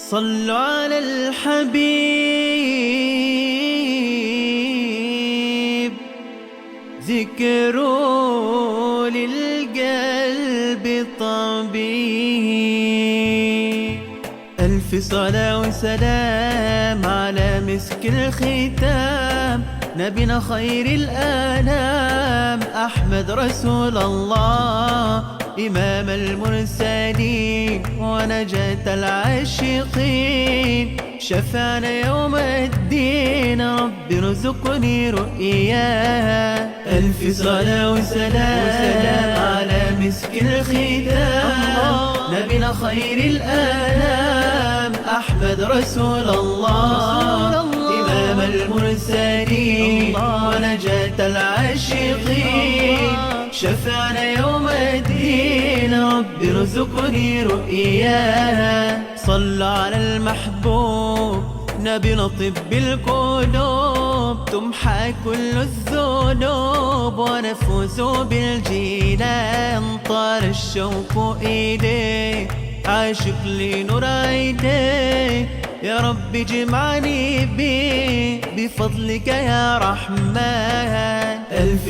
صلوا على الحبيب، ذكروا للقلب طبيب. ألف صلاة وسلام على مسك الختام، نبينا خير الأنام، أحمد رسول الله، إمام المرسلين ونجاة العاشقين، شفعنا يوم الدين، رب ارزقني رؤياه. ألف صلاة وسلام على مسك الختام، نبينا خير الأنام، أحمد رسول الله، إمام المرسلين ونجاة العاشقين، شفعنا يوم الدين، رب ارزقني رؤياه. صلى على المحبوب، نبينا طب القلوب، تمحى كل الذنوب ونفوز بالجنان، طال الشوق إليه، عاشق لنور عينيه، يا رب اجمعني بيه بفضلك يا رحمن. ألف